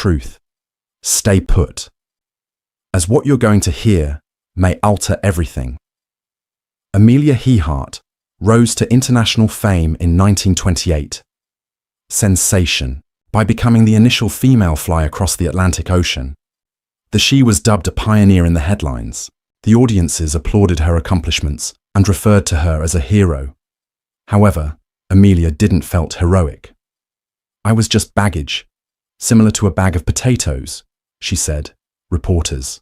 truth. Stay put, as what you're going to hear may alter everything. Amelia Earhart rose to international fame in 1928. Sensation, by becoming the initial female fly across the Atlantic Ocean. She was dubbed a pioneer in the headlines. The audiences applauded her accomplishments and referred to her as a hero. However, Amelia didn't felt heroic. "I was just baggage, similar to a bag of potatoes," she said, reporters.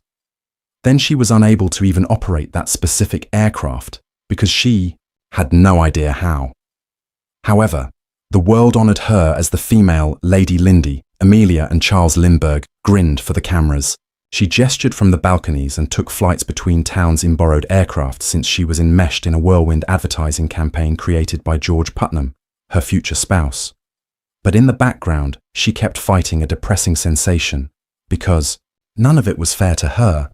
Then she was unable to even operate that specific aircraft because she had no idea how. However, the world honored her as the female Lady Lindy. Amelia and Charles Lindbergh grinned for the cameras. She gestured from the balconies and took flights between towns in borrowed aircraft since she was enmeshed in a whirlwind advertising campaign created by George Putnam, her future spouse. But in the background, she kept fighting a depressing sensation because none of it was fair to her.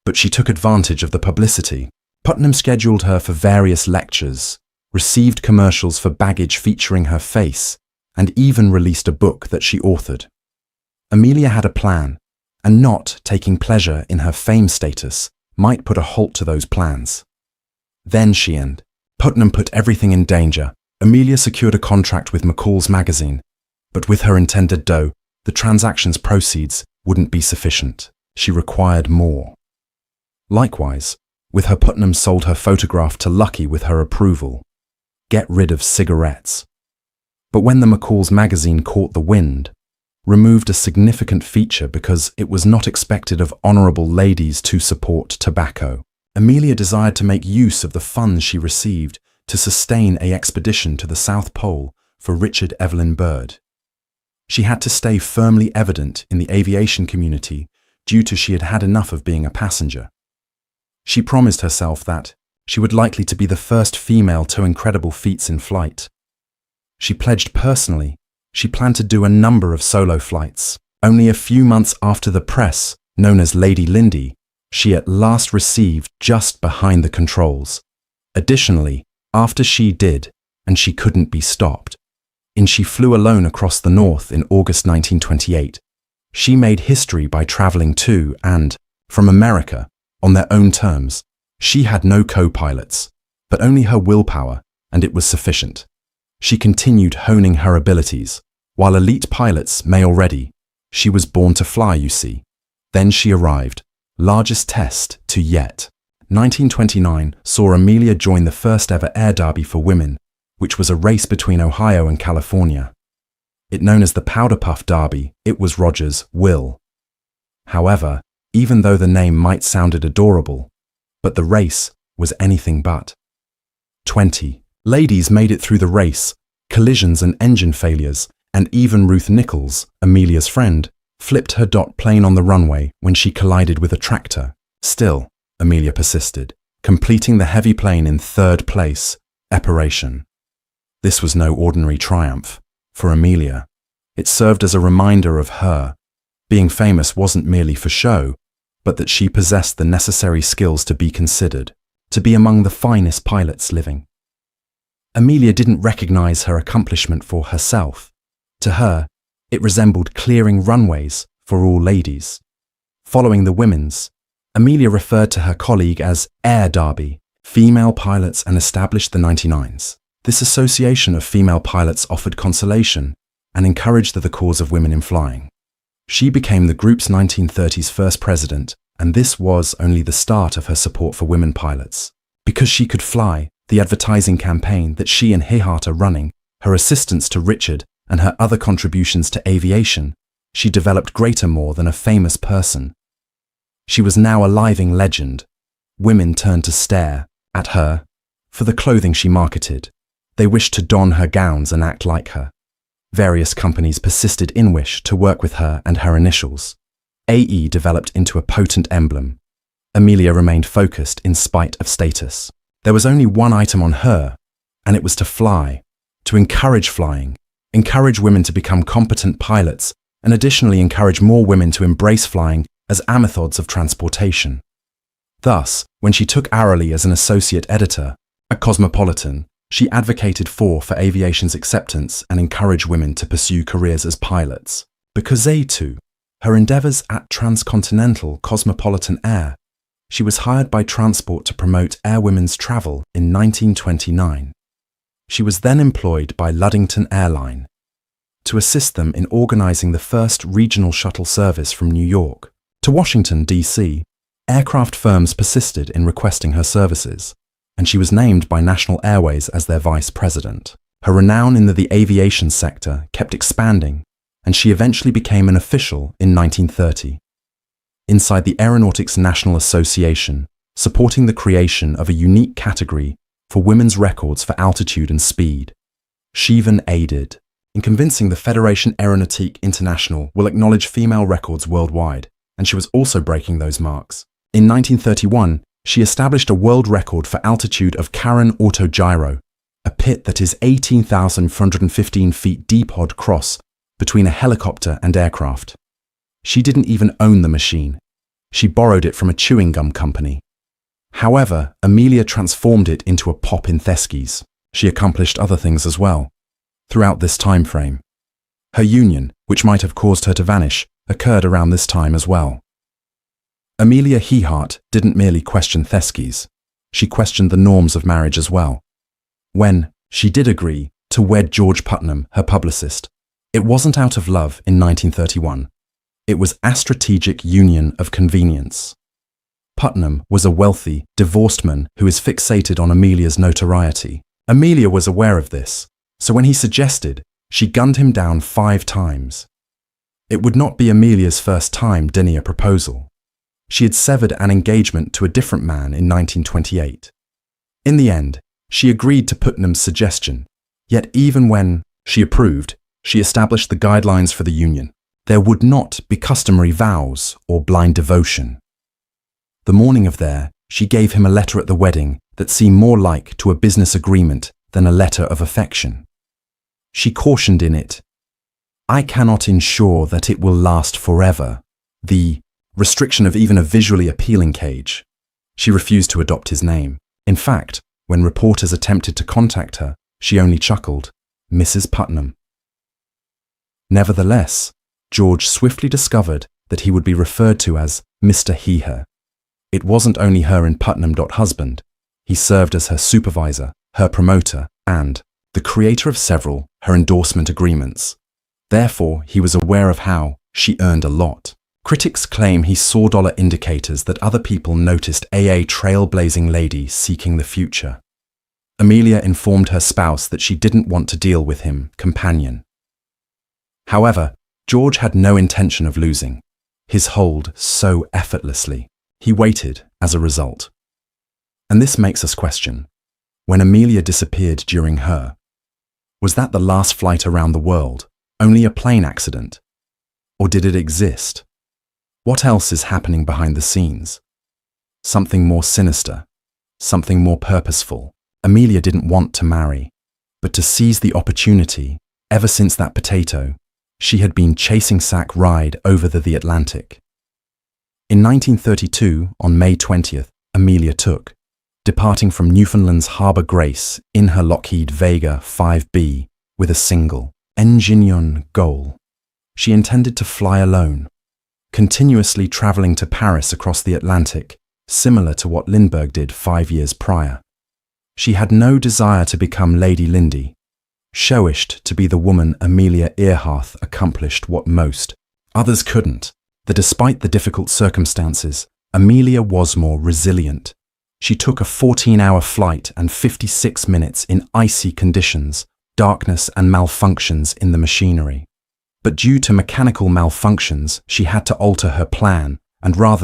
But she took advantage of the publicity. Putnam scheduled her for various lectures, received commercials for baggage featuring her face, and even released a book that she authored. Amelia had a plan, and not taking pleasure in her fame status might put a halt to those plans. Then she and Putnam put everything in danger. Amelia secured a contract with McCall's magazine, but with her intended dough, the transaction's proceeds wouldn't be sufficient. She required more. Likewise, with her Putnam sold her photograph to Lucky with her approval. Get rid of cigarettes. But when the McCall's magazine caught the wind, removed a significant feature because it was not expected of honourable ladies to support tobacco. Amelia desired to make use of the funds she received to sustain an expedition to the South Pole for Richard Evelyn Byrd. She had to stay firmly evident in the aviation community due to she had had enough of being a passenger. She promised herself that she would likely to be the first female to incredible feats in flight. She pledged personally she planned to do a number of solo flights. Only a few months after the press, known as Lady Lindy, she at last received just behind the controls. Additionally, after she did, and she couldn't be stopped, she flew alone across the north in August 1928. She made history by traveling to and from America on their own terms. She had no co-pilots, but only her willpower, and it was sufficient. She continued honing her abilities. While elite pilots may already, she was born to fly, you see. Then she arrived, largest test to yet. 1929 saw Amelia join the first ever air derby for women, which was a race between Ohio and California. It known as the Powder Puff Derby, it was Rogers' will. However, even though the name might sounded adorable, but the race was anything but. 20 ladies made it through the race, collisions and engine failures, and even Ruth Nichols, Amelia's friend, flipped her dot plane on the runway when she collided with a tractor. Still, Amelia persisted, completing the heavy plane in third place, Aviation. This was no ordinary triumph. For Amelia, it served as a reminder of her. Being famous wasn't merely for show, but that she possessed the necessary skills to be considered, to be among the finest pilots living. Amelia didn't recognize her accomplishment for herself. To her, it resembled clearing runways for all ladies. Following the women's, Amelia referred to her colleague as Air Derby, female pilots, and established the 99s. This association of female pilots offered consolation and encouraged the cause of women in flying. She became the group's 1930s first president, and this was only the start of her support for women pilots. Because she could fly, the advertising campaign that she and Earhart are running, her assistance to Richard, and her other contributions to aviation, she developed greater more than a famous person. She was now a living legend. Women turned to stare at her for the clothing she marketed. They wished to don her gowns and act like her. Various companies persisted in wish to work with her and her initials. AE developed into a potent emblem. Amelia remained focused in spite of status. There was only one item on her, and it was to fly, to encourage flying, encourage women to become competent pilots, and additionally encourage more women to embrace flying as methods of transportation. Thus, when she took hourly as an associate editor at Cosmopolitan, she advocated for aviation's acceptance and encouraged women to pursue careers as pilots, because they too Her endeavours at transcontinental cosmopolitan air, she was hired by Transport to promote airwomen's travel in 1929. She was then employed by Luddington Airline to assist them in organising the first regional shuttle service from New York to Washington, D.C. Aircraft firms persisted in requesting her services, and she was named by National Airways as their vice president. Her renown in the aviation sector kept expanding, and she eventually became an official in 1930. Inside the Aeronautics National Association, supporting the creation of a unique category for women's records for altitude and speed. She even aided in convincing the Fédération Aéronautique Internationale will acknowledge female records worldwide, and she was also breaking those marks. In 1931, she established a world record for altitude of Karen Autogyro, a pit that is 18,415 feet deep odd cross between a helicopter and aircraft. She didn't even own the machine. She borrowed it from a chewing gum company. However, Amelia transformed it into a pop in Theskis. She accomplished other things as well throughout this time frame. Her union, which might have caused her to vanish, occurred around this time as well. Amelia Earhart didn't merely question Theskis, she questioned the norms of marriage as well. When she did agree to wed George Putnam, her publicist, it wasn't out of love in 1931. It was a strategic union of convenience. Putnam was a wealthy, divorced man who is fixated on Amelia's notoriety. Amelia was aware of this, so when he suggested, she gunned him down 5 times. It would not be Amelia's first time dinning a proposal. She had severed an engagement to a different man in 1928. In the end, she agreed to Putnam's suggestion, yet even when she approved, she established the guidelines for the union. There would not be customary vows or blind devotion. The morning of she gave him a letter at the wedding that seemed more like to a business agreement than a letter of affection. She cautioned in it, "I cannot ensure that it will last forever." The restriction of even a visually appealing cage. She refused to adopt his name. In fact, when reporters attempted to contact her, she only chuckled, "Mrs. Putnam." Nevertheless, George swiftly discovered that he would be referred to as Mr. He-Her. It wasn't only her and Putnam. Husband. He served as her supervisor, her promoter, and the creator of several her endorsement agreements. Therefore, he was aware of how she earned a lot. Critics claim he saw dollar indicators that other people noticed a trailblazing lady seeking the future. Amelia informed her spouse that she didn't want to deal with him, companion. However, George had no intention of losing his hold so effortlessly. He waited as a result. And this makes us question, when Amelia disappeared during her, was that the last flight around the world, only a plane accident? Or did it exist? What else is happening behind the scenes? Something more sinister, something more purposeful. Amelia didn't want to marry, but to seize the opportunity. Ever since that potato, she had been chasing sack ride over the Atlantic. In 1932, on May 20th, Amelia took, departing from Newfoundland's Harbour Grace in her Lockheed Vega 5B with a single engine goal. She intended to fly alone, continuously travelling to Paris across the Atlantic, similar to what Lindbergh did 5 years prior. She had no desire to become Lady Lindy. Showished to be the woman Amelia Earhart accomplished what most others couldn't. That despite the difficult circumstances, Amelia was more resilient. She took a 14-hour flight and 56 minutes in icy conditions, darkness and malfunctions in the machinery. But due to mechanical malfunctions, she had to alter her plan, and rather